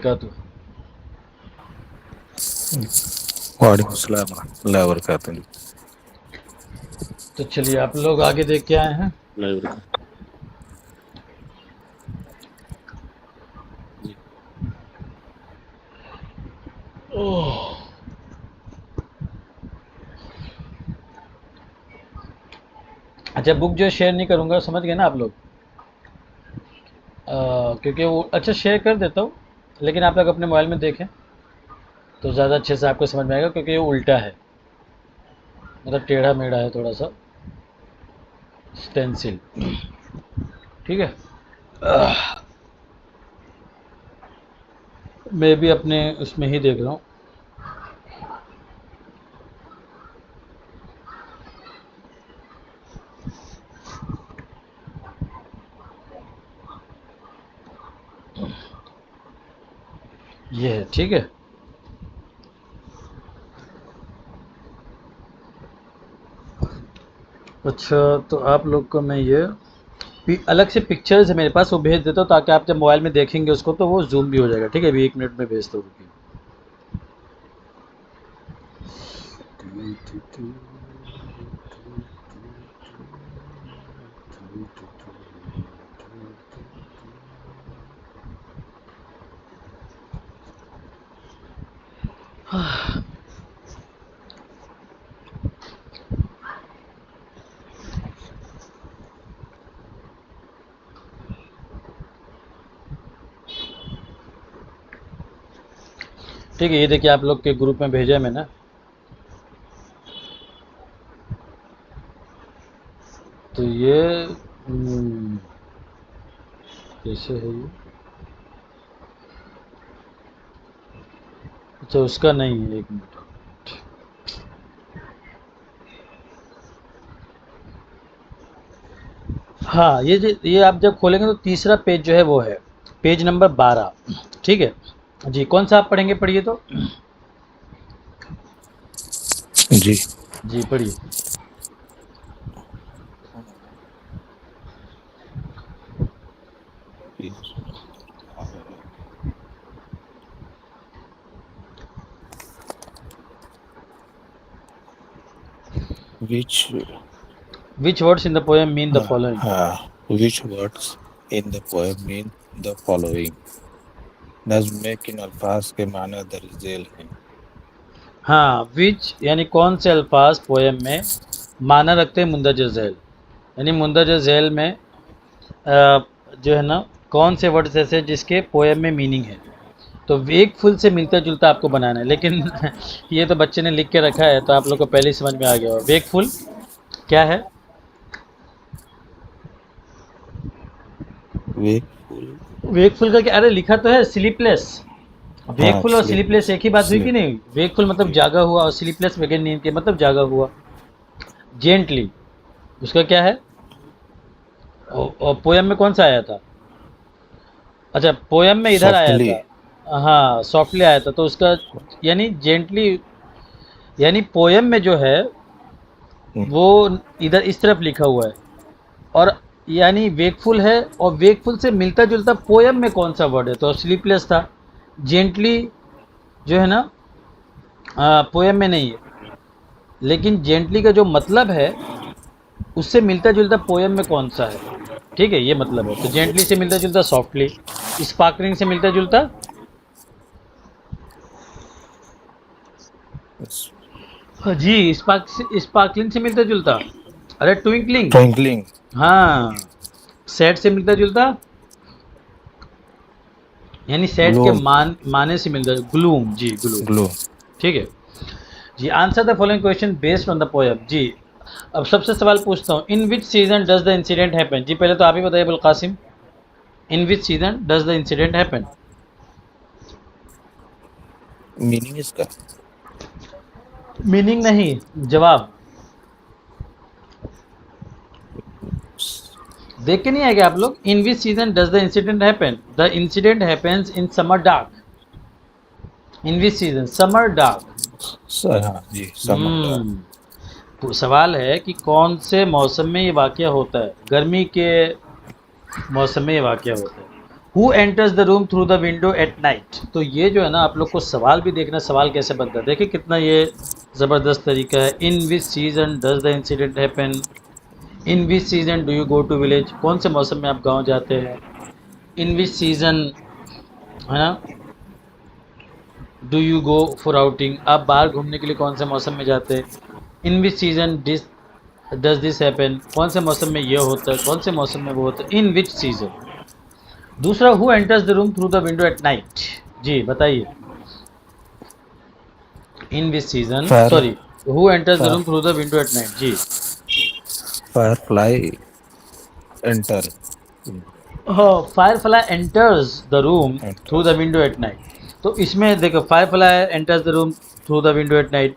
का तो वालेकुम सलाम वरहमतुल्लाहि वबरकातुहू। तो चलिए आप लोग आगे देख के आए हैं। जी ओह, अच्छा बुक जो शेयर नहीं करूंगा, समझ गए ना आप लोग। क्योंकि वो अच्छा शेयर कर देता हूँ, लेकिन आप लोग अपने मोबाइल में देखें तो ज़्यादा अच्छे से आपको समझ में आएगा, क्योंकि ये उल्टा है, मतलब टेढ़ा मेढ़ा है थोड़ा सा स्टेंसिल। ठीक है। मैं भी अपने उसमें ही देख रहा हूँ। ये है, ठीक है। अच्छा, तो आप लोग को मैं ये अलग से पिक्चर्स है मेरे पास, वो भेज देता हूँ, ताकि आप जब मोबाइल में देखेंगे उसको तो वो जूम भी हो जाएगा। ठीक है, अभी 1 मिनट में भेजता हूँ, रुकिए। ठीक है, ये देखिए आप लोग के ग्रुप में भेजा है मैंने। तो ये कैसे है ये? अच्छा, उसका नहीं है, 1 मिनट। हाँ, ये आप जब खोलेंगे तो तीसरा पेज जो है वो है पेज नंबर 12। ठीक है जी, कौन सा आप पढ़ेंगे? पढ़िए तो। जी जी पढ़िए। which which words in the poem mean the following? which words in the poem mean the following? नज्म में किन अल्फाज के माना दर्ज झेल हैं? हाँ, विच यानी कौन से अल्फाज पोएम में माना रखते हैं मुंदरज झैल, यानी मुंदरज झैल में जो है ना, कौन से वर्ड्स ऐसे हैं जिसके पोएम में मीनिंग है। तो वेक फुल से मिलता जुलता आपको बनाना है, लेकिन ये तो बच्चे ने लिख के रखा है, तो आप लोग को पहले ही समझ में आ गया होगा। वेक फुल क्या है? वेकफुल। वेकफुल का क्या? अरे लिखा तो है स्लीपलेस। हाँ, वेकफुल और स्लीपलेस स्लीपलेस एक ही बात हुई कि स्लीप। नहीं? वेकफुल मतलब जी जागा हुआ, और स्लीपलेस बगैर नींद के मतलब जागा हुआ। जेंटली उसका क्या है? और पोयम में कौन सा आया था? अच्छा, पोयम में इधर आया सॉफ्टली। था। हाँ, सॉफ्टली आया था, तो उसका यानी जेंटली, यानी पोयम में जो है वो इधर इस तरफ लिखा हुआ है, और यानी वेकफुल है, और वेकफुल से मिलता जुलता पोयम में कौन सा वर्ड है? तो स्लीपलेस था। जेंटली जो है ना, पोयम में नहीं है, लेकिन जेंटली का जो मतलब है उससे मिलता जुलता पोयम में कौन सा है? ठीक है, ये मतलब है। तो जेंटली से मिलता जुलता सॉफ्टली, स्पार्कलिंग से मिलता जुलता हाँ जी, स्पार्कलिंग से मिलता जुलता, अरे ट्विंकलिंग। ट्विंकलिंग। हाँ, सैड से मिलता जुलता, यानी सैड के ग्लोम। माने से मिलता, ग्लूम। जी ग्लूम। ग्लोम। ठीक है जी। Answer the following question based on the poem. जी, अब सबसे सवाल पूछता हूँ, in which season does the incident happen? जी पहले तो आप ही बताइए Abul Qasim, in which season does the incident happen? Meaning इसका मीनिंग नहीं, जवाब देख के नहीं आएगा आप लोग। In which season does the incident happen? The incident happens in summer dark. In which season? Summer dark. Sir, हाँ जी, समझदार। तो सवाल है कि कौन से मौसम में ये वाक़या होता है? गर्मी के मौसम में ये वाक़या होता है। Who enters the room through the window at night. तो ये जो है ना, आप लोग को सवाल भी देखना, सवाल कैसे बनता है, देखिए कितना ये ज़बरदस्त तरीका है। In which season does the incident happen, in which season do you go to village, कौन से मौसम में आप गांव जाते हैं, इन विच सीजन, है ना, do you go for outing, आप बाहर घूमने के लिए कौन से मौसम में जाते हैं, in which season this does this happen, कौन से मौसम में ये होता है, कौन से मौसम में वो होता है, इन विच सीजन। दूसरा, who enters the room through the window at night. जी बताइए, in which season, Fire, sorry, who enters the fire, room through the window at night. जी firefly enter. हाँ, firefly enters the room through the Enters. Window at night. तो इसमें देखो, firefly enters the room through the window at night,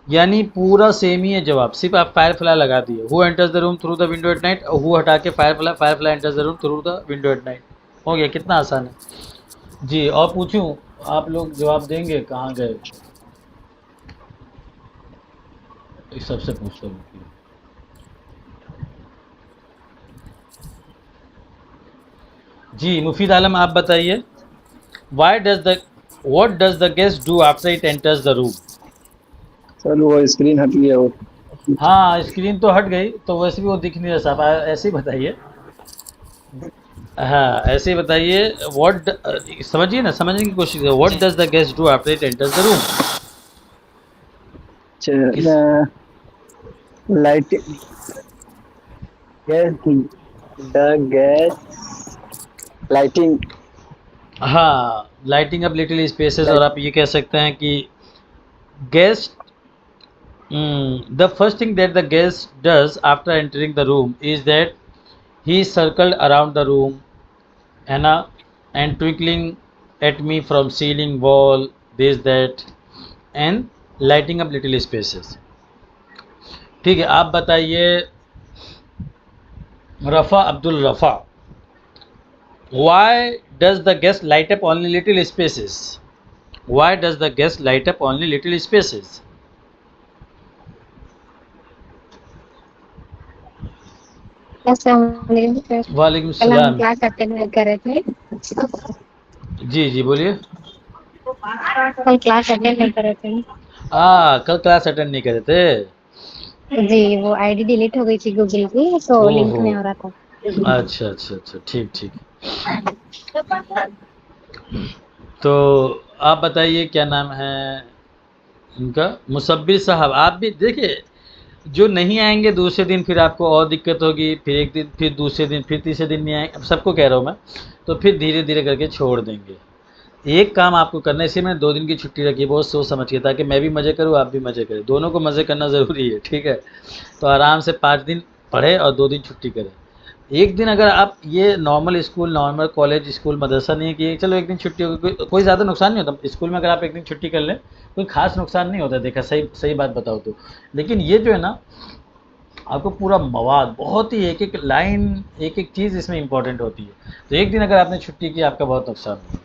यानी पूरा same ही है जवाब, सिर्फ आप फायरफ्लाई लगा दिए। Who enters the room through the window at night, who हटा के Firefly, Firefly enters the room through the window at night. हो गया, कितना आसान है। जी, और पूछूं, आप लोग जवाब देंगे, कहाँ गए, इस सबसे पूछता हूँ। जी मुफीद आलम, आप बताइए, Y does the what does the guest do after it enters the room. Sir वो स्क्रीन हट गया वो। हाँ, स्क्रीन तो हट गई, तो वैसे भी वो दिख नहीं रहा साहब, ऐसे ही बताइए। हाँ, ऐसे ही बताइए, व्हाट, समझिए ना, समझने की कोशिश करो, what does the guest do after it enters the room. किस, light guess the guess lighting हाँ, लाइटिंग अप लिटिल स्पेसेस, और लाइट आप ये कह सकते हैं कि guest, the first thing that the guest does after entering the room is that he circled around the room, है ना, and twinkling at me from ceiling wall, this that, and lighting up little spaces. ठीक है, आप बताइए, रफ़ा Abdul रफ़ा, why does the guest light up only little spaces, why does the guest light up only little spaces। अस्सलामुअलैकुम sir. वालेकुम कल हम सलाम। Class attend नहीं कर रहे थे। जी जी बोलिए। कल क्लास अटेंड नहीं कर रहे थे। कल क्लास अटेंड नहीं करे थे। जी, वो आईडी डिलीट हो गई थी गूगल की, तो लिंक ओहो, नहीं हो रहा था। अच्छा अच्छा अच्छा, ठीक ठीक। तो आप बताइए, क्या नाम है इनका, मुसब्बिर साहब, आप भी देखिए, जो नहीं आएंगे दूसरे दिन फिर आपको और दिक्कत होगी, फिर एक दिन, फिर दूसरे दिन, फिर तीसरे दिन नहीं आएंगे, अब सबको कह रहा हूँ मैं, तो फिर धीरे धीरे करके छोड़ देंगे। एक काम आपको करना है, इसलिए मैंने 2 दिन की छुट्टी रखी है, बहुत सोच समझ के, ताकि मैं भी मज़े करूँ, आप भी मज़े करें, दोनों को मज़े करना ज़रूरी है, ठीक है। तो आराम से 5 दिन पढ़े और 2 दिन छुट्टी करें। एक दिन अगर आप, ये normal school, normal college, school, मदरसा नहीं है कि चलो एक दिन छुट्टी हो गई, कोई ज़्यादा नुकसान नहीं होता स्कूल में, अगर आप एक दिन छुट्टी कर लें कोई खास नुकसान नहीं होता, देखा, सही सही बात बताओ तो। लेकिन ये जो है ना, आपको पूरा मवाद, बहुत ही एक एक लाइन, एक एक चीज़ इसमें इंपॉर्टेंट होती है, तो एक दिन अगर आपने छुट्टी की, आपका बहुत नुकसान होगा,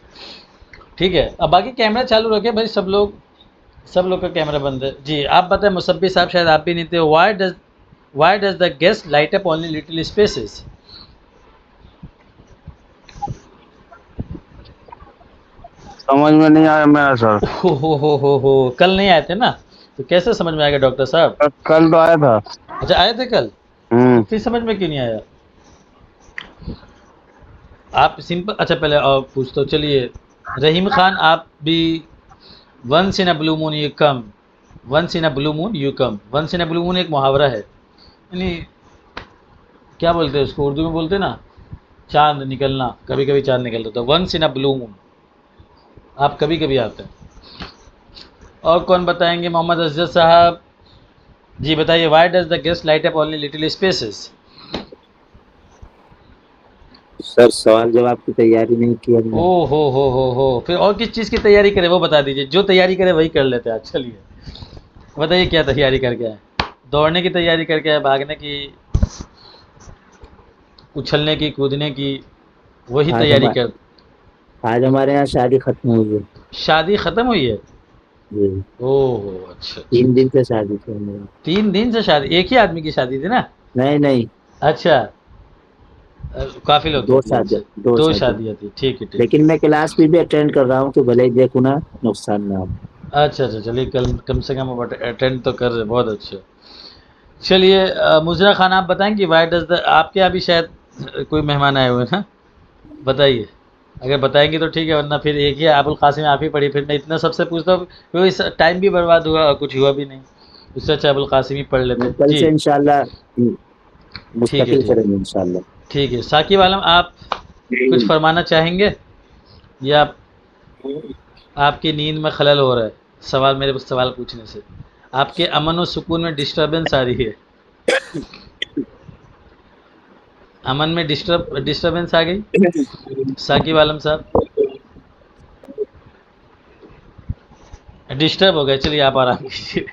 ठीक है। अब बाकी कैमरा चालू रखें भाई, सब लोग का कैमरा बंद है। जी आप बताएं, मुसब्बिर साहब, शायद आप भी नहीं थे, Y does the guest light up only little spaces. समझ में नहीं आया मेरा सर। हो, कल नहीं आए थे ना, तो कैसे समझ में आएगा डॉक्टर साहब। कल तो आया था। अच्छा, आए थे कल, तो फिर समझ में क्यों नहीं आया। आप सिंपल, अच्छा पहले और पूछता हूँ, चलिए, रहीम खान, आप भी, once in a blue moon you come, once in a blue moon you come, once in a blue moon एक मुहावरा है, यानी क्या बोलते हैं उसको, उर्दू में बोलते हैं ना, चांद निकलना, कभी कभी चांद निकलता था, once in a blue moon, आप कभी कभी आते हैं। और कौन बताएंगे, मोहम्मद अजहर साहब, जी बताइए, Y does the guest light up only little spaces. Sir सवाल जवाब की तैयारी नहीं की हमने। ओ हो, फिर और किस चीज़ की तैयारी करें वो बता दीजिए, जो तैयारी करे वही कर लेते हैं आज। चलिए बताइए, क्या तैयारी करके आए, दौड़ने की तैयारी करके आए, भागने की, उछलने की, कूदने की, वही आज तैयारी हम कर। आज हमारे यहाँ शादी खत्म हुई है। शादी ख़त्म हुई है। जी, ओहो, अच्छा अच्छा। 3 दिन से शादी थी हमारी। 3 दिन से शादी, एक ही आदमी की शादी थी ना। नहीं नहीं, अच्छा, काफी लोग दो कहती है शादी, अच्छा। दो दो शादी। शादियाँ थी, ठीक है ठीक लेकिन मैं क्लास भी अटेंड कर रहा हूँ कि भले ही देखूँ ना, नुकसान ना हो। है। अच्छा अच्छा, चलिए कल कम से कम आप अटेंड तो कर रहे, बहुत अच्छे। चलिए मुजरा खान आप बताएंगे वाई डज द, आपके यहाँ भी शायद कोई मेहमान आए हुए हैं ना, बताइए। अगर बताएंगे तो ठीक है, वरना फिर एक ही अबुल कासिम आप ही पढ़ी, फिर मैं इतना सबसे पूछता हूँ क्योंकि टाइम भी बर्बाद हुआ और कुछ हुआ भी नहीं। उससे अच्छा अबुल कासिम ही पढ़ लेते। मैं कल जी से इंशाल्लाह ठीक है मुस्तकिल ठीक है करेंगे इंशाल्लाह। ठीक है। साकिब आलम आप कुछ फरमाना चाहेंगे, या आपकी नींद में खलल हो रहा है सवाल मेरे पास सवाल पूछने से, आपके अमन और सुकून में डिस्टरबेंस आ रही है, अमन में डिस्टरबेंस आ गई साकिब आलम साहब, डिस्टर्ब हो गए। चलिए आप आराम कीजिए।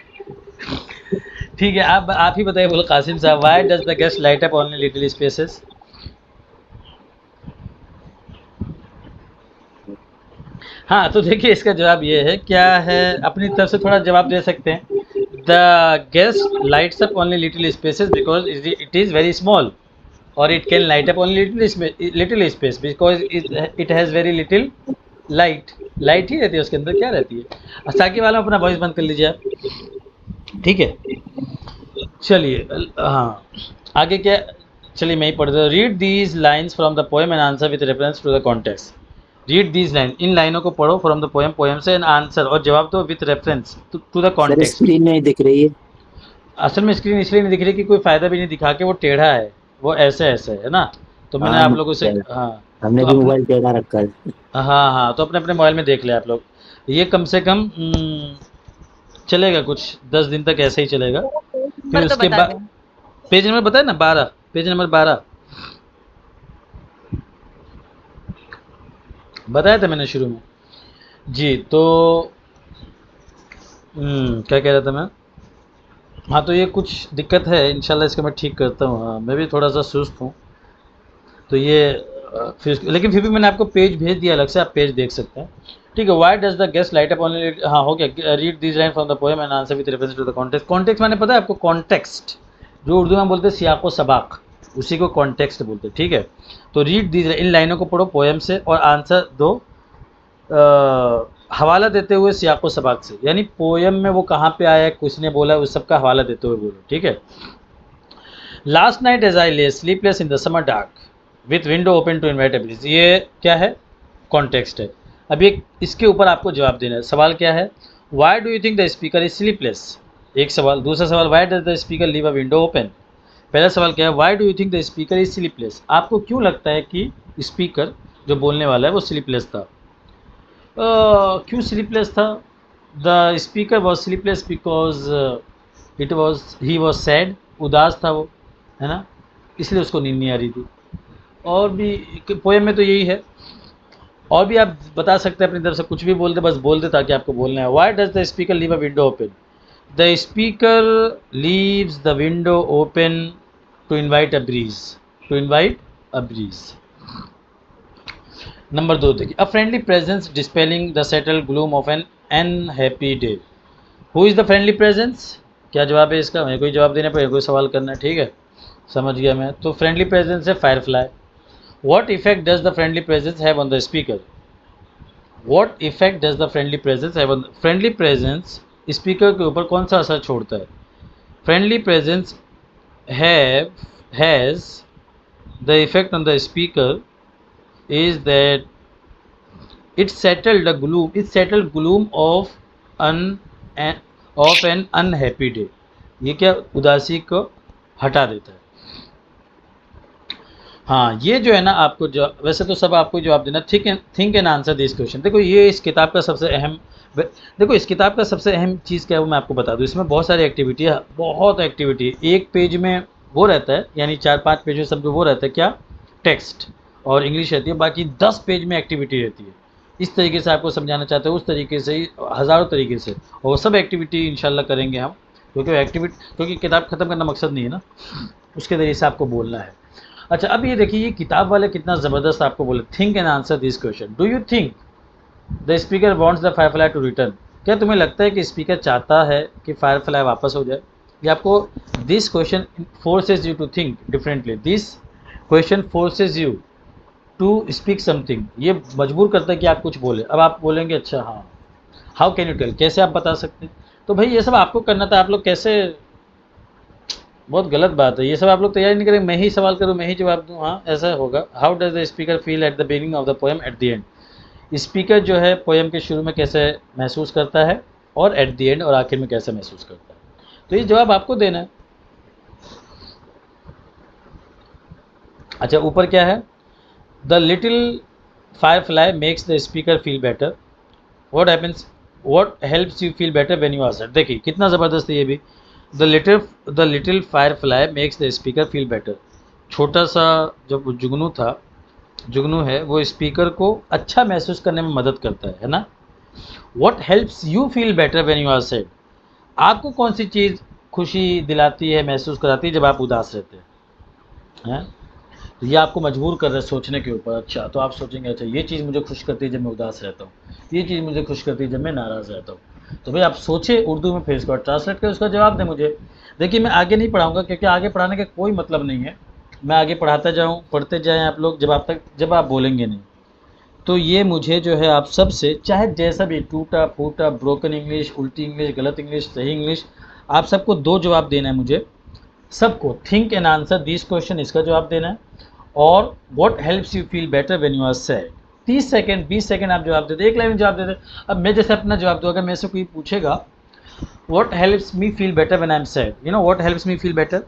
ठीक है, आप ही बताइए बोलो कासिम साहब, why does the guest light up only little spaces. हाँ तो देखिए इसका जवाब ये है, क्या है, अपनी तरफ से थोड़ा जवाब दे सकते हैं। The guest lights up only little spaces because it is very small, और it can light up only little space because it has very little light. Light ही रहती है उसके अंदर, क्या रहती है। साकिब वाला अपना वॉइस बंद कर लीजिए आप, ठीक है। चलिए हाँ आगे क्या, चलिए मैं ही पढ़ देता हूँ। Read these lines from the poem and answer with reference to the context. Read these line, इन लाइनों को पढ़ो, फ्रॉम द पोएम, पोएम से, एंड आंसर, और जवाब दो with reference to the sir context. Screen नहीं दिख रही है। असल में स्क्रीन इसलिए नहीं दिख रही कि कोई फ़ायदा भी नहीं दिखा के, वो टेढ़ा है, वो ऐसे ऐसे है ना, तो मैंने हाँ आप लोगों से हाँ हमने तो भी अपने मोबाइल टेढ़ा रखा है। हाँ हाँ तो अपने अपने मोबाइल में देख लिया आप लोग। ये कम से कम चलेगा कुछ 10 दिन तक ऐसे ही चलेगा, फिर नंबर तो उसके बता बाद दें। पेज नंबर बताया ना 12, पेज नंबर 12 बताया था मैंने शुरू में। जी तो क्या कह रहा था मैं, हाँ तो ये कुछ दिक्कत है, इंशाल्लाह इसको मैं ठीक करता हूँ। हाँ मैं भी थोड़ा सा सुस्त हूँ, तो ये लेकिन फिर भी मैंने आपको पेज भेज दिया अलग से, आप पेज देख सकते हैं। ठीक है, why does the guest light up only, हाँ हो गया। Read this line from the poem and answer with reference to the context. Context मैंने पता है आपको, कॉन्टेक्स्ट जो उर्दू में बोलते हैं सियाक व सबाक, उसी को कॉन्टेक्स्ट बोलते हैं, ठीक है। तो रीड दिस, इन लाइनों को पढ़ो पोएम से, और आंसर दो हवाला देते हुए सियाक व सबाक से, यानी पोएम में वो कहाँ पे आया है, किसने बोला है, उस सब का हवाला देते हुए बोलो, ठीक है। Last night as I lay sleepless in the summer dark with window open to invite a breeze, ये क्या है, कॉन्टेक्स्ट है। अब ये इसके ऊपर आपको जवाब देना है। सवाल क्या है, why do you think the speaker is sleepless, एक सवाल। दूसरा सवाल, Y does the speaker leave a window open. पहला सवाल क्या है, why do you think the speaker is sleepless, आपको क्यों लगता है कि स्पीकर जो बोलने वाला है वो स्लीपलेस था। क्यों स्लीपलेस था, the speaker was sleepless because it was he was sad, उदास था वो, है ना, इसलिए उसको नींद नहीं आ रही थी। और भी पोएम में तो यही है, और भी आप बता सकते हैं अपनी तरफ से, कुछ भी बोल दे, बस बोल दे ताकि आपको बोलना है। Why does the speaker leave a window open, the speaker leaves the window open to invite a breeze, to invite a breeze. Number 2 देखिए, a friendly presence dispelling the settle gloom of an unhappy day, who is the friendly presence, क्या जवाब है इसका, मेरे को ही जवाब देने पर कोई सवाल करना है, ठीक है, समझ गया मैं। तो फ्रेंडली प्रेजेंस है Firefly. What effect does the friendly presence have on the speaker? What effect does the friendly presence have on friendly presence speaker के ऊपर कौन सा असर छोड़ता है। Friendly presence has the effect on the speaker is that it settled gloom of an unhappy day, ये क्या उदासी को हटा देता है। हाँ ये जो है ना, आपको जो वैसे तो सब आपको जवाब देना, think and answer this question. देखो ये इस किताब का सबसे अहम, देखो इस किताब का सबसे अहम चीज़ क्या है वो मैं आपको बता दूँ। इसमें बहुत सारी एक्टिविटी है, बहुत एक्टिविटी, एक पेज में वो रहता है, यानी 4-5 पेज में सब जो वो रहता है क्या, टेक्स्ट और इंग्लिश रहती है, बाकी 10 पेज में एक्टिविटी रहती है। इस तरीके से आपको समझाना चाहते हो, उस तरीके से ही हज़ारों तरीके से, और वो सब एक्टिविटी इंशाल्लाह करेंगे हम, क्योंकि किताब ख़त्म करना मकसद नहीं है ना, उसके ज़रिए से आपको बोलना है। अच्छा अब ये देखिए, ये किताब वाले कितना ज़बरदस्त आपको बोले, think and answer this question. Do you think the speaker wants the firefly to return, क्या तुम्हें लगता है कि स्पीकर चाहता है कि फायरफ्लाई वापस हो जाए। ये आपको, this question forces you to think differently, this question forces you to speak something, ये मजबूर करता है कि आप कुछ बोले। अब आप बोलेंगे अच्छा हाँ, हाउ कैन यू टेल, कैसे आप बता सकते हैं। तो भाई ये सब आपको करना था, आप लोग कैसे, बहुत गलत बात है ये सब। आप लोग तैयारी नहीं करें, मैं ही सवाल करूँ मैं ही जवाब दूँ, हाँ ऐसा होगा। How does the speaker feel at the beginning of the poem at the end, speaker जो है पोएम के शुरू में कैसे महसूस करता है और एट द एंड और आखिर में कैसे महसूस करता है। तो ये जवाब आपको देना है। अच्छा ऊपर क्या है, the little firefly makes the speaker feel better, what happens, what helps you feel better when you are sad. देखिए कितना ज़बरदस्त है ये भी। The little firefly makes the speaker feel better, छोटा सा जो जुगनू था, जुगनू है, वो स्पीकर को अच्छा महसूस करने में मदद करता है ना। What helps you feel better when you are sad, आपको कौन सी चीज़ खुशी दिलाती है, महसूस कराती है जब आप उदास रहते हैं। तो ये आपको मजबूर कर रहे हैं सोचने के ऊपर। अच्छा तो आप सोचेंगे अच्छा ये चीज़ मुझे खुश करती है जब मैं उदास रहता हूँ, ये चीज़ मुझे खुश करती है जब मैं नाराज़ रहता हूँ। तो भाई आप सोचे उर्दू में, फिर इसको ट्रांसलेट कर उसका जवाब दें मुझे। देखिए मैं आगे नहीं पढ़ाऊँगा क्योंकि आगे पढ़ाने का कोई मतलब नहीं है। मैं आगे पढ़ाता जाऊँ, पढ़ते जाएँ आप लोग, जब आप बोलेंगे नहीं। तो ये मुझे जो है आप सब से, चाहे जैसा भी टूटा फूटा, ब्रोकन इंग्लिश, उल्टी इंग्लिश, गलत इंग्लिश, सही इंग्लिश, आप सबको 2 जवाब देना है मुझे सबको। Think and answer this question, इसका जवाब देना है, और what helps you feel better when you are sad. 30 second 20 second आप जवाब दे दे, एक लाइन में जवाब दे दे। अब मैं जैसे अपना जवाब दूँ, अगर मेरे से कोई पूछेगा what helps me feel better when I am sad, you know what helps me feel better,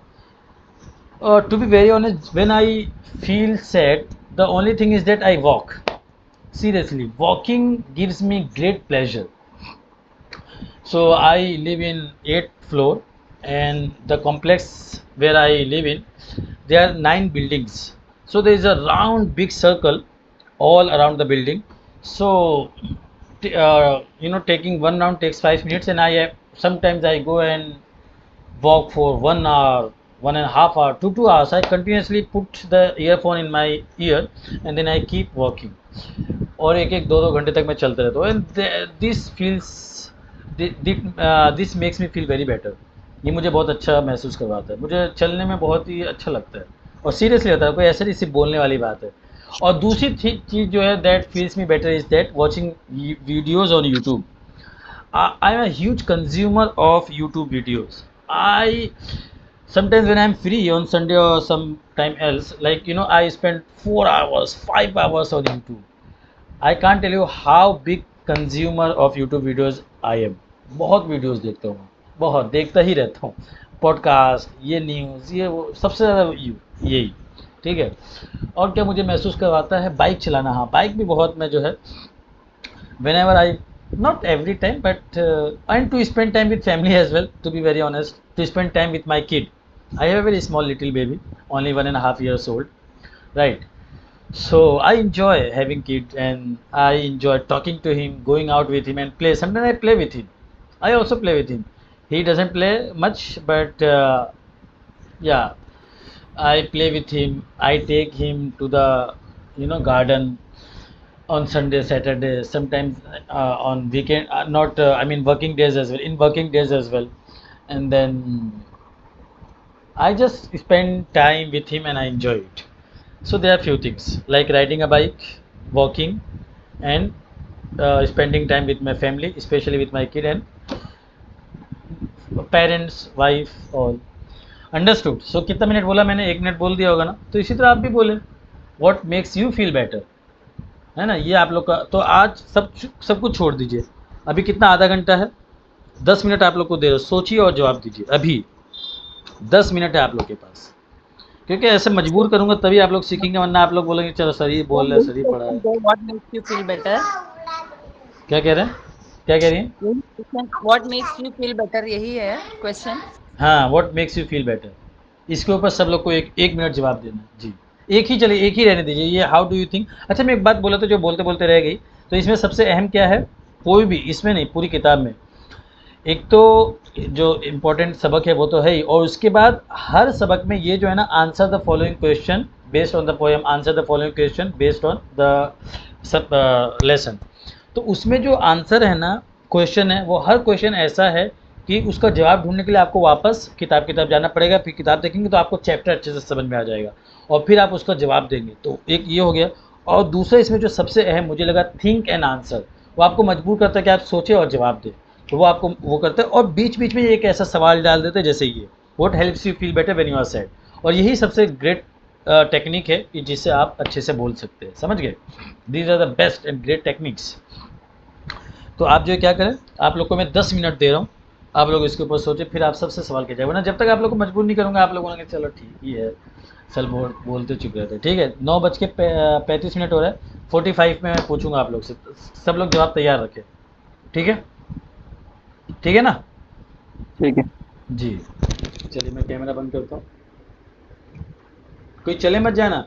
to be very honest when I feel sad the only thing is that I walk. Seriously, walking gives me great pleasure. So I live in 8th floor, and the complex where I live in, there are 9 buildings. So there is a round big circle all around the building. So taking one round takes 5 minutes, and sometimes I go and walk for 1 hour, 1.5 hour to 2 hours. I continuously put the earphone in my ear and then I keep walking. और एक 2 घंटे तक मैं चलते रहता हूँ। And this makes me feel very better, ये मुझे बहुत अच्छा महसूस करवाता है, मुझे चलने में बहुत ही अच्छा लगता है और सीरियसली होता है, कोई ऐसे नहीं सिर्फ बोलने वाली बात है। और दूसरी चीज़ जो है that feels me better is that watching videos on YouTube. I am a huge consumer of YouTube videos. I sometimes when I'm free on Sunday or some time else, like I spend 4 hours 5 hours on YouTube. I can't tell you how big consumer of YouTube videos I am. बहुत videos देखता हूँ, बहुत देखता ही रहता हूँ, podcast, ये news, ये वो, सबसे ज़्यादा यही, ठीक है। और क्या मुझे महसूस करवाता है, बाइक चलाना। हाँ बाइक भी बहुत, मैं जो है whenever I, not every time but and to spend time with family as well, to be very honest, to spend time with my kid. I have a very small little baby, only 1.5 years old, right? So I enjoy having kid and I enjoy talking to him, going out with him and play. Sometimes I play with him, I also play with him. He doesn't play much, but yeah, I play with him. I take him to the garden on Sunday, Saturday, sometimes on weekend, not I mean working days as well, in working days as well. And then I just spend time with him and I enjoy it. So there are few things like riding a bike, walking, and spending time with my family, especially with my kid and parents, wife, all. Understood. So कितना minute बोला मैंने, 1 minute बोल दिया होगा ना। तो इसी तरह आप भी बोले what makes you feel better, है ना, ये आप लोग का। तो आज सब कुछ छोड़ दीजिए, अभी कितना, आधा घंटा है, 10 मिनट आप लोग को दे रहे हो, सोचिए और जवाब दीजिए। अभी 10 मिनट है आप लोग के पास, क्योंकि ऐसे मजबूर करूंगा तभी आप लोग सीखेंगे, वरना आप लोग बोलेंगे चलो सर ये बोल रहे, सर ही पढ़ा है। What makes you feel better? क्या कह रहे हैं, क्या कह रही हैं? What makes you feel better, यही है क्वेश्चन। हाँ what makes you feel better, इसके ऊपर सब लोग को एक मिनट जवाब देना है जी। एक ही चलिए, एक ही रहने दीजिए। ये हाउ डू यू थिंक। अच्छा मैं एक बात बोला तो जो बोलते बोलते रह गई, तो इसमें सबसे अहम क्या है, कोई भी इसमें नहीं, पूरी किताब में एक तो जो इम्पोर्टेंट सबक है वो तो है ही, और उसके बाद हर सबक में ये जो है ना, answer the following question based on the poem, answer the following question based on the sub lesson. तो उसमें जो आंसर है ना, क्वेश्चन है, वो हर क्वेश्चन ऐसा है कि उसका जवाब ढूंढने के लिए आपको वापस किताब जाना पड़ेगा, फिर किताब देखेंगे तो आपको चैप्टर अच्छे से समझ में आ जाएगा और फिर आप उसका जवाब देंगे। तो एक ये हो गया। और दूसरा इसमें जो सबसे अहम मुझे लगा, थिंक एंड आंसर, वो आपको मजबूर करता है कि आप सोचें और जवाब दें, तो वो आपको वो करता है। और बीच बीच में एक ऐसा सवाल डाल देते हैं जैसे ये, what helps you feel better when you are sad, और यही सबसे ग्रेट टेक्निक है कि जिससे आप अच्छे से बोल सकते हैं। समझ गए? These are the best and great techniques. तो आप जो है क्या करें, आप लोग को मैं 10 मिनट दे रहा हूँ, आप लोग इसके ऊपर सोचें, फिर आप सबसे सवाल किया जाएगा ना। जब तक आप लोग को मजबूर नहीं करूँगा, आप लोगों ने चलो ठीक ही है, चल बोलते चुप रहते। ठीक है, 9:35 हो रहा है, 45 में मैं पूछूंगा आप लोग से। सब लोग जवाब तैयार रखें। ठीक है? ठीक है ना? ठीक है। जी, चलिए मैं कैमरा बंद करता हूँ। कोई चले मत जाना।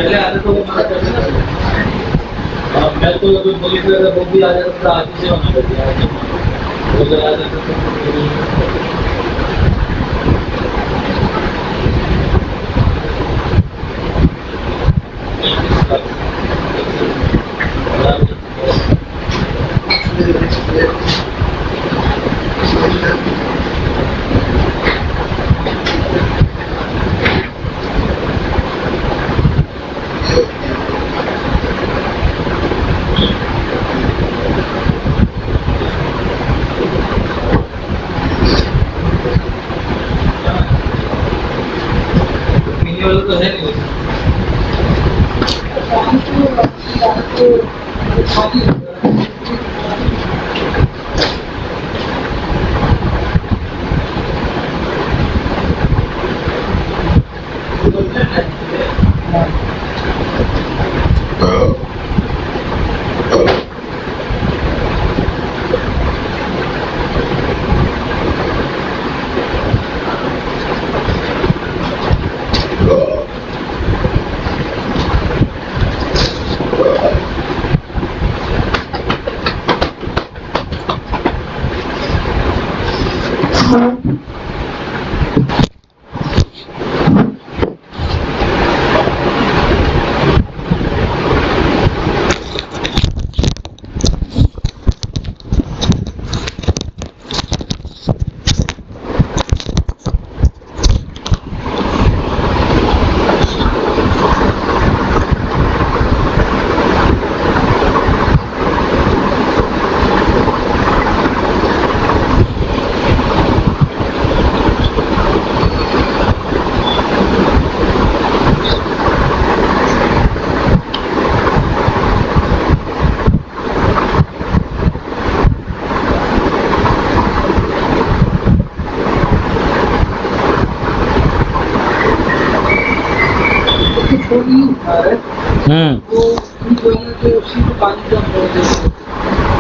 पहले आते तो वो मना करते ना। मैं तो जो बोली थी वो भी आ जाता था, आगे से मना कर दिया वो जब आ जाता पीने वाला तो है नहीं।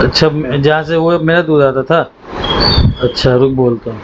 अच्छा, जहाँ से वो मेरा दूध आता था। अच्छा रुक बोलता हूँ।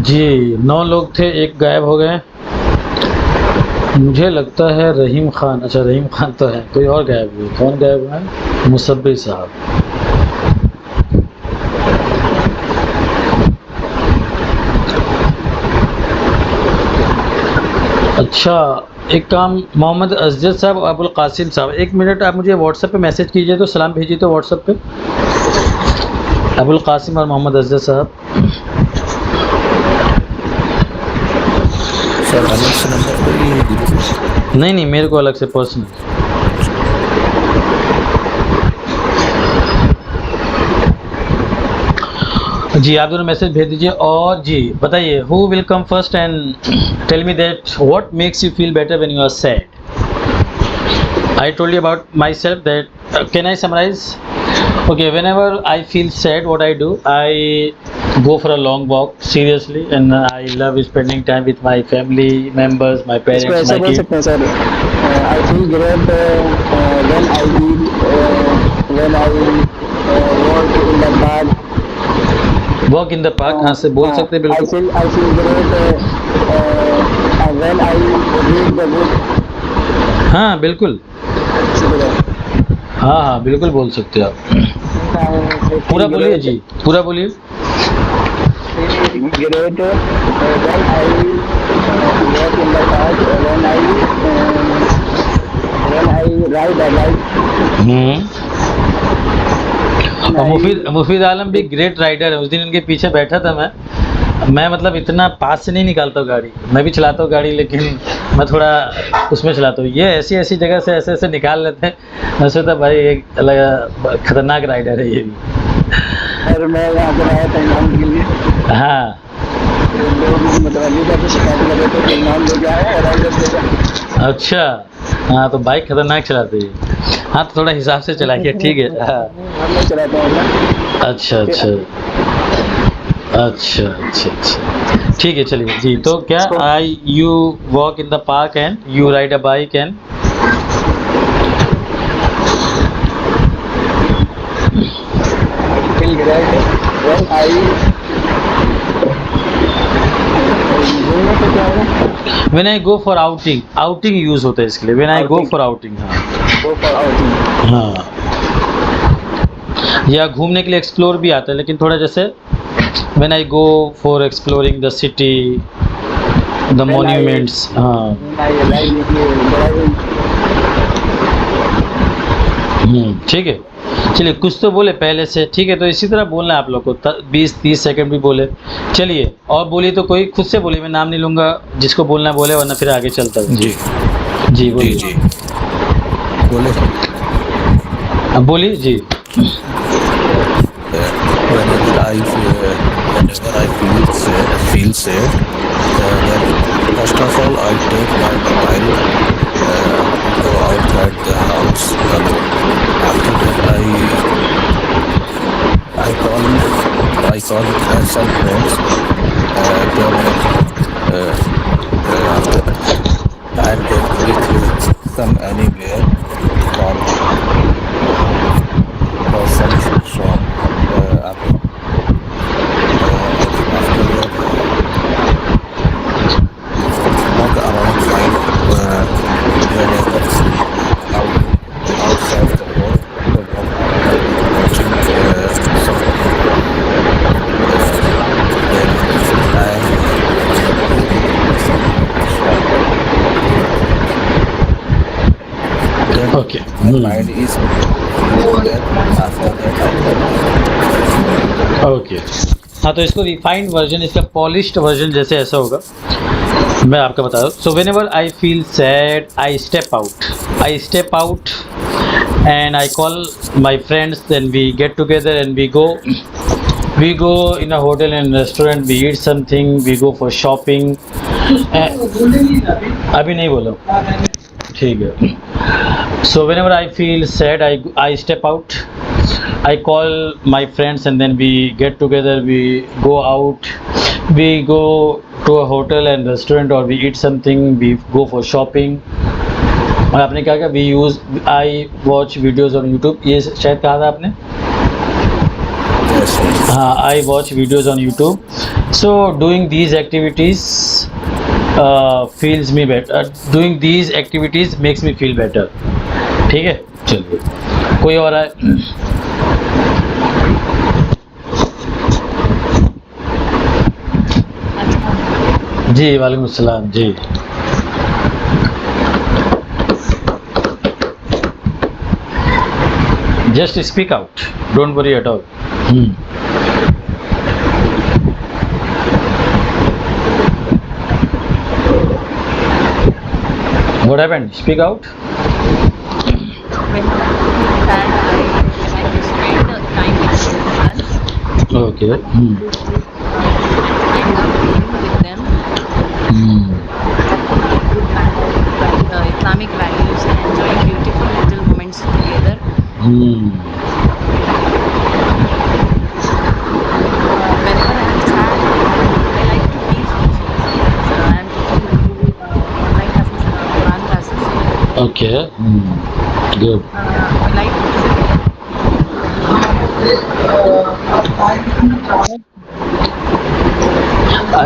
जी 9 लोग थे, एक गायब हो गए। मुझे लगता है रहीम खान। अच्छा रहीम खान तो है, कोई और गायब हुए। कौन गायब हुआ है? मुसब्बिर साहब। अच्छा एक काम, मोहम्मद अजद साहब और अबुल कासिम साहब, 1 मिनट आप मुझे व्हाट्सएप पे मैसेज कीजिए तो, सलाम भेजिए तो व्हाट्सएप पे। अबुल कासिम और मोहम्मद अजद साहब। सर अलग से नंबर पे भी है ग्रुप में? नहीं मेरे को अलग से पर्सनल। जी आप दोनों मैसेज भेज दीजिए। और जी बताइए, who will come first and tell me that what makes you feel better when you are sad. I told you about myself that can I summarize? Okay, whenever I feel sad, what I do, I go for a long walk, seriously, and I love spending time with my family members, my इसको parents, ऐसे my बोल kids. सकते हैं sir, I feel great when I eat, when I walk in the park. Walk in the park, हाँ से बोल सकते हैं आई बिल्कुल। Feel great when I read the book. हाँ बिल्कुल, हाँ बिल्कुल बोल सकते हो आप। पूरा बोलिए जी, पूरा बोलिए। Great when I walk in the park, when I ride a bike. और मुफीद आलम भी ग्रेट राइडर है। उस दिन इनके पीछे बैठा था मैं मतलब इतना पास से नहीं निकालता हूँ गाड़ी। मैं भी चलाता हूँ गाड़ी, लेकिन मैं थोड़ा उसमें चलाता हूँ। ये ऐसी जगह से ऐसे निकाल लेते हैं। मैं सोचता भाई एक अलग खतरनाक राइडर है ये भी। सर मैं यहाँ पर आया था एग्जाम के लिए, हाँ लोग मतलब अली का तो शिकायत कर रहे थे कि एग्जाम दे के आए और आई दे के। अच्छा। हाँ तो बाइक खतरनाक चलाते हैं। हाँ तो थोड़ा हिसाब से चलाइए, ठीक है। हाँ। मैं चलाता हूँ ना। अच्छा अच्छा अच्छा अच्छा अच्छा, ठीक है चलिए जी। तो क्या I you walk in the park and you ride a bike and feel great when I घूमने को क्या होगा? When I go for outing, outing use होता है इसके लिए, when I go Outing. For outing. हाँ Go for outing. हाँ, या घूमने के लिए एक्सप्लोर भी आता है, लेकिन थोड़ा जैसे when I go for exploring the city, the When I monuments. हाँ when I like driving. ठीक है चलिए, कुछ तो बोले पहले से, ठीक है। तो इसी तरह बोलना है आप लोग को, 20-30 सेकंड भी बोले। चलिए और बोलिए तो कोई खुद से बोलिए, मैं नाम नहीं लूँगा, जिसको बोलना बोले, वरना फिर आगे चलता है। जी जी जी बोलिए। जी बोले अब बोलिए जी। whenever I feel sad, then first of all I take my mobile, go outside the house alone. After that I call some friends. After and then with some anywhere for some shop. After that, walk around like whenever outside the road, walk around watching some. Then then okay my mind is that after that okay. हाँ तो इसको refined version, इसका polished version जैसे ऐसा होगा, मैं आपका बता दूँ। So whenever I feel sad I step out and I call my friends, then we get together and we go in a hotel and restaurant, we eat something, we go for shopping। अभी नहीं बोलो, ठीक है। So whenever I feel sad I step out, I call my friends and then we get together, we go out, we go to a hotel and restaurant or we eat something, we go for shopping। और आपने क्या कहा, I watch videos on YouTube, ये शायद कहा था आपने। yes, yes. हाँ, I watch videos on YouTube. So doing these activities feels me better, doing these activities makes me feel better. ठीक है चलिए, कोई और है? जी वालेकुम अस्सलाम जी। Just speak out. Don't worry at all. What happened? Speak out. When I spend the time with children, Okay. end up playing with them, the Islamic values and enjoying beautiful little moments together. Whenever I am sad, I like to teach also. Sometimes I am taking online classes and Quran classes. Okay. Good. I like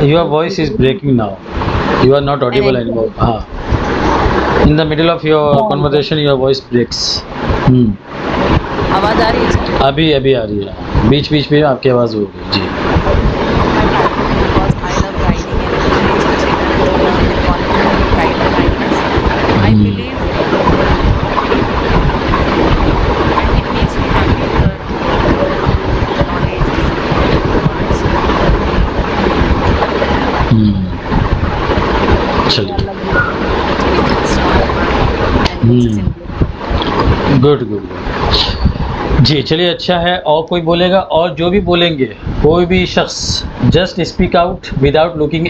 Your voice is breaking now. You are not audible anymore. In the middle of your conversation, your voice breaks. आवाज़ आ रही है sir? अभी अभी आ रही है, बीच बीच में आपकी आवाज़ हो गई जी। Because I love riding and encourage children to learn the quality of kindness. I believe, and it makes me happy to learn knowledge, चलिए and गुड गुड। जी चलिए, अच्छा है। और कोई बोलेगा? और जो भी बोलेंगे, कोई भी शख्स, just speak out without looking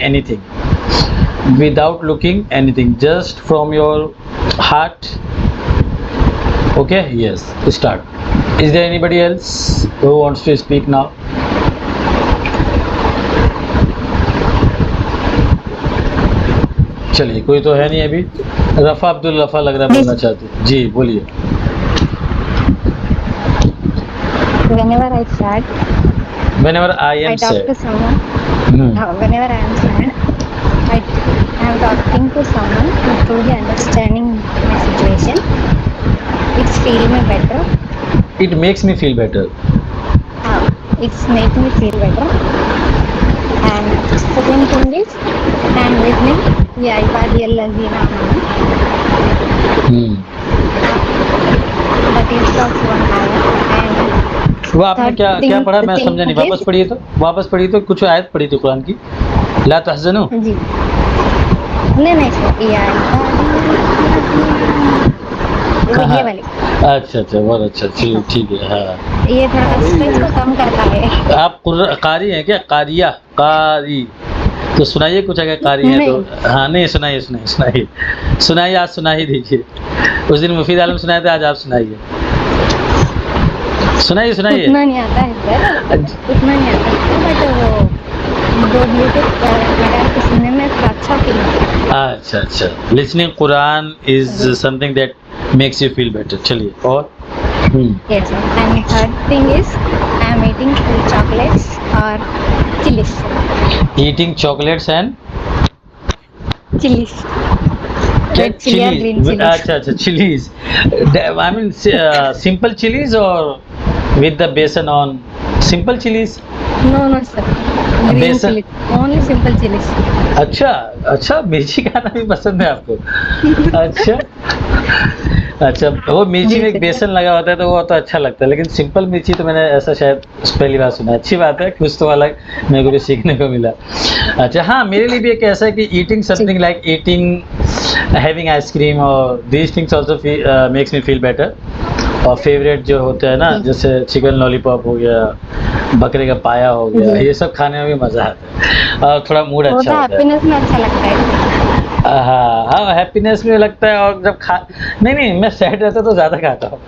anything, just from your heart. Okay, yes, start. Is there anybody else who wants to speak now? चलिए, कोई तो है नहीं अभी। रफ़ा अब्दुल रफ़ा लग रहा है बोलना चाहते हैं। जी बोलिए। Whenever I sad, Whenever I I am talk sad. to someone. Whenever I am sad, I am talking to someone who truly understanding my situation. It's feel me better. It makes me feel better. It's make me feel better. And second thing is, I am listening. Yeah, ibadi allazina amanu. That is talks one hour. And वो आपने third क्या thing- क्या पढ़ा? मैं thing समझा नहीं। is- वापस पढ़िए तो कुछ आयत पढ़ी थी कुरान की। ला तहज़नु। जी नहीं या ये वाली। अच्छा, बहुत अच्छा। चलिए ठीक है। हाँ, ये थोड़ा स्ट्रेस को कम करता है। आप कारी हैं क्या? कारी तो सुनाइए कुछ। अगर कारी है तो हाँ, नहीं सुनाइए। आज सुना ही दीजिए। उस दिन मुफीद आलम सुनाए थे, आज आप सुनाइए। सुनाइए। उतना नहीं आता है सर, बट वो दो ब्लूटूथ लगा के सुनने में अच्छा फील होता है। अच्छा। Listening Quran is something that makes you feel better. चलिए और Yes, and third thing is I am eating chocolates or chilies. Eating chocolates and Chilies. Red chili or green chilies. अच्छा, chillies. I mean simple chillies और with the बेसन on simple chillies. No sir. Green Besan- chilies. Only simple chilies. अच्छा, मिर्ची खाना भी पसंद है आपको? अच्छा, वो मिर्ची में एक बेसन लगा होता है तो वो तो अच्छा लगता है, लेकिन सिंपल मिर्ची तो मैंने ऐसा शायद पहली बार सुना। अच्छी बात है, कुछ तो अलग मेरे को भी सीखने को मिला। अच्छा, हाँ, मेरे लिए भी एक ऐसा है कि eating something like eating, having ice cream और these things also makes me feel better. और फेवरेट जो होता है ना, जैसे चिकन लॉलीपॉप हो गया, बकरे का पाया हो गया, ये सब खाने में भी मज़ा आता है और थोड़ा मूड वो अच्छा तो होता है। हैप्पीनेस में अच्छा लगता है। हाँ, हैप्पीनेस में लगता है। और जब नहीं, मैं सैड रहता तो ज़्यादा खाता हूँ।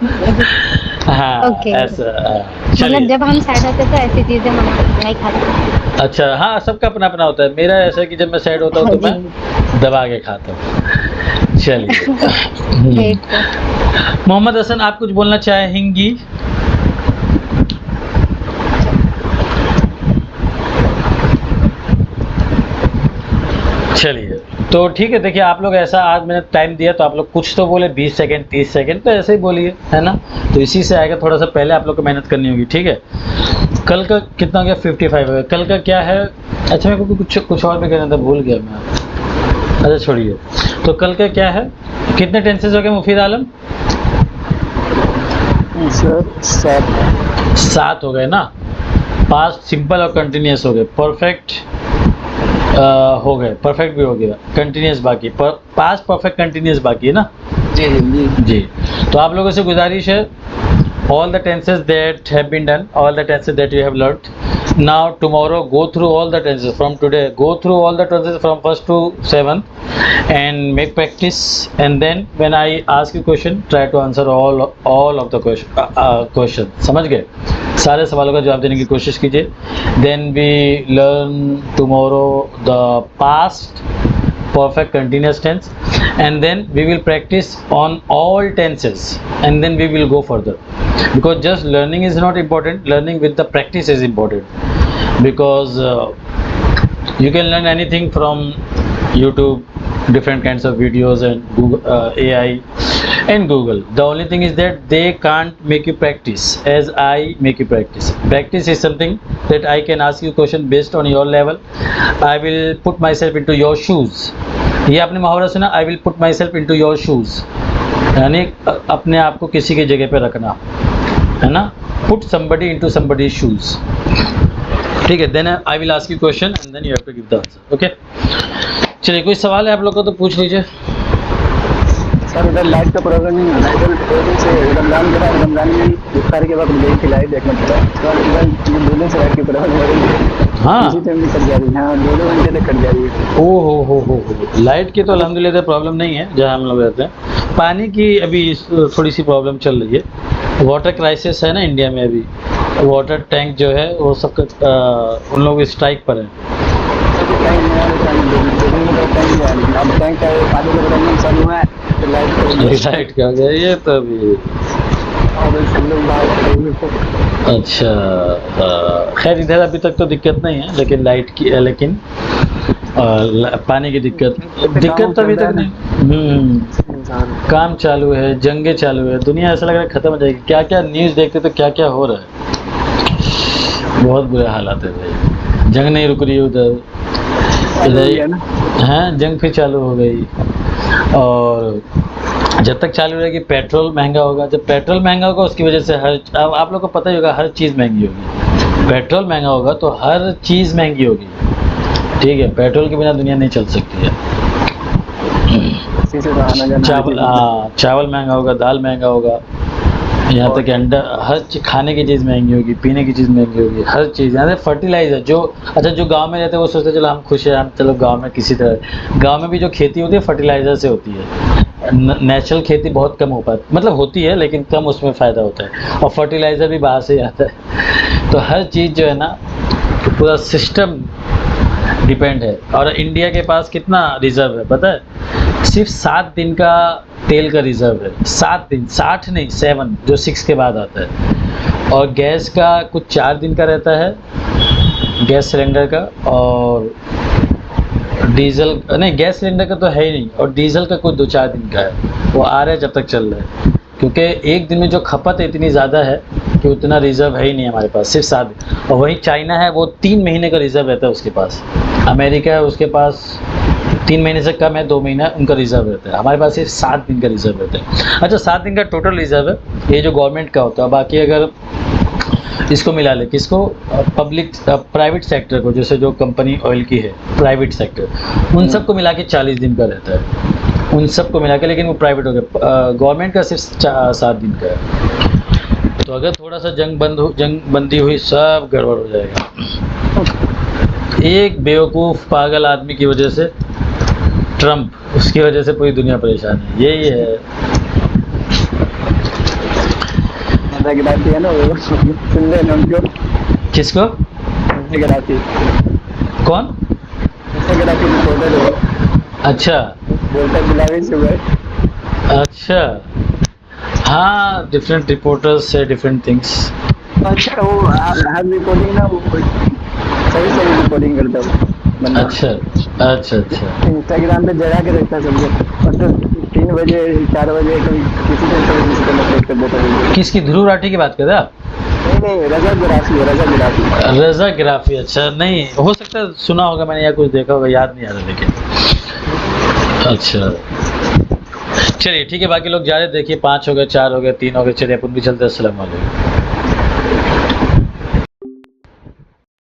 हाँ, Okay. ऐसा। मतलब चलिए। जब हम सैड होते तो ऐसी चीजें हम नहीं खाते। अच्छा, हाँ, सबका अपना अपना होता है। मेरा ऐसा है कि जब मैं सैड होता हूँ तो मैं दबा के खाता हूँ। चलिए। मोहम्मद हसन, आप कुछ बोलना चाहेंगी? चलिए, तो ठीक है। देखिए, आप लोग ऐसा, आज मैंने टाइम दिया तो आप लोग कुछ तो बोले, 20 सेकंड 30 सेकंड तो ऐसे ही बोलिए, है ना? तो इसी से आएगा। थोड़ा सा पहले आप लोग को मेहनत करनी होगी, ठीक है? कल का कितना हो गया? 55 हो गया। कल का क्या है? अच्छा, मेरे को कुछ और भी कहना था, भूल गया मैं। अच्छा, छोड़िए। तो कल का क्या है? कितने टेंसेस हो गए मुफीद आलम? सर 7 हो गए ना। पास्ट सिंपल और कंटिन्यूस हो गए। परफेक्ट हो गए, परफेक्ट भी हो गया, कंटिन्यूस बाकी, पास्ट परफेक्ट कंटिन्यूस बाकी है ना? जी। तो आप लोगों से गुजारिश है, all the tenses that have been done, all the tenses that you have learnt, now tomorrow go through all the tenses from today, go through all the tenses from 1st to 7th and make practice, and then when I ask you question, try to answer all of the question। समझ गए? सारे सवालों का जवाब देने की कोशिश कीजिए। Then we learn tomorrow the past perfect continuous tense, and then we will practice on all tenses, and then we will go further, because just learning is not important, learning with the practice is important, because you can learn anything from YouTube, different kinds of videos and Google, AI and Google. The only thing is that they can't make you practice as I make you practice. Practice is something that I can ask you question based on your level. I will put myself into your shoes. ये आपने मुहावरा सुना, I will put myself into your shoes, यानी अपने आप को किसी की जगह पे रखना, है ना? Put somebody into somebody's shoes. ठीक है? Then I will ask you question and then you have to give the answer. Okay? चलिए, कोई सवाल है आप लोग को तो पूछ लीजिए। सर उधर लाइट का प्रॉब्लम नहीं है, इधर 2 दिन से रमजान के बाद, रमजान में इफ्तार के वक्त गई थी लाइट देखने पड़ा, सर इधर 2 दिन से लाइट की प्रॉब्लम हो रही है, हाँ इसी टाइम भी कट जा रही है। हाँ 2 घंटे तक कट जा रही है। ओ हो लाइट की तो अल्हम्दुलिल्लाह प्रॉब्लम नहीं है जहाँ हम लोग रहते हैं। पानी की अभी थोड़ी सी प्रॉब्लम चल रही है, वाटर क्राइसिस है ना इंडिया में अभी, वाटर टैंक जो है वो सब उन लोग स्ट्राइक पर है। टैंक नहीं आ रहा है, 2 दिन में टैंक नहीं आ रही, अब टैंक का पानी का प्रॉब्लम चालू हुआ है तो लाइट का गया ये तो अभी और सब लोग बाहर खड़े हुए थे। अच्छा खैर इधर अभी तक तो दिक्कत नहीं है, लेकिन लाइट की लेकिन पानी की दिक्कत तो अभी तक नहीं। काम चालू है, जंगे चालू है, दुनिया ऐसा लग रहा है खत्म हो जाएगी। क्या क्या न्यूज़ देखते तो क्या क्या हो रहा है, बहुत बुरे हालात है भाई। जंग नहीं रुक रही उधर, इधर हाँ जंग फिर चालू हो गई। और जब तक चालू रहेगी पेट्रोल महंगा होगा, जब पेट्रोल महंगा होगा उसकी वजह से अब आप लोग को पता ही होगा हर चीज़ महंगी होगी। पेट्रोल महंगा होगा तो हर चीज़ महंगी होगी, ठीक है। पेट्रोल के बिना दुनिया नहीं चल सकती है। चावल महंगा होगा, दाल महंगा होगा, यहाँ तक अंडा, हर खाने की चीज़ महंगी होगी, पीने की चीज़ महंगी होगी, हर चीज़। यहाँ से फर्टिलाइज़र जो जो गांव में रहते हैं वो सोचते हैं चलो हम खुश हैं, हम चलो गांव में किसी तरह, गांव में भी जो खेती होती है फर्टिलाइज़र से होती है। नेचुरल खेती बहुत कम हो पाती, मतलब होती है लेकिन कम उसमें फ़ायदा होता है, और फर्टिलाइज़र भी बाहर से ही आता है। तो हर चीज़ जो है ना पूरा सिस्टम डिपेंड है। और इंडिया के पास कितना रिज़र्व है पता है? सिर्फ 7 दिन का तेल का रिज़र्व है, 7 दिन, 60 नहीं 7, जो 6 के बाद आता है। और गैस का कुछ 4 दिन का रहता है, गैस सिलेंडर का, और डीजल नहीं, गैस सिलेंडर का तो है ही नहीं, और डीजल का कुछ 2-4 दिन का है, वो आ रहा है जब तक चल रहा है। क्योंकि एक दिन में जो खपत है इतनी ज़्यादा है कि उतना रिज़र्व है ही नहीं हमारे पास, सिर्फ 7 दिन। और वहीं चाइना है, वो 3 महीने का रिज़र्व रहता है उसके पास। अमेरिका है, उसके पास 3 महीने से कम है, 2 महीना उनका रिज़र्व रहता है। हमारे पास सिर्फ 7 दिन का रिज़र्व रहता है। अच्छा 7 दिन का टोटल रिज़र्व है, ये जो गवर्नमेंट का होता है। बाकी अगर इसको मिला ले, किसको, पब्लिक प्राइवेट सेक्टर को, जैसे जो कंपनी ऑयल की है प्राइवेट सेक्टर, उन सबको मिला के 40 दिन का रहता है, उन सबको मिला के, लेकिन वो प्राइवेट हो गया। गवर्नमेंट का सिर्फ 7 दिन का है। तो अगर थोड़ा सा जंग बंदी हुई सब गड़बड़ हो जाएगा। एक बेवकूफ़ पागल आदमी की वजह से, ट्रम्प, उसकी वजह से पूरी दुनिया परेशान है, यही है। गिराती है ना वो, सुन रहे हैं उनको। किसको? गिराती कौन? गिराती रिपोर्टर है। अच्छा बोलता गुलाबी सुबह। अच्छा हाँ, डिफरेंट रिपोर्टर्स से डिफरेंट थिंग्स। अच्छा वो हर रिपोर्टिंग ना वो सही रिपोर्टिंग करता है। अच्छा अच्छा अच्छा। इंस्टाग्राम पे जगा के रखता है सबको, मतलब 3 बजे 4 बजे किसी को मैसेज कर देता है। किसकी? ध्रुव राठी की बात कर रहे हैं आप? नहीं रजा गिराफी। रजा गिराफी, अच्छा नहीं हो सकता है सुना होगा मैंने या कुछ देखा होगा, याद नहीं आ रहा लेकिन। अच्छा चलिए ठीक है, बाकी लोग जा रहे, देखिए 5 हो गए, 4 हो गए, 3 हो गए, चलिए अपन भी चलते हैं। अस्सलाम वालेकुम।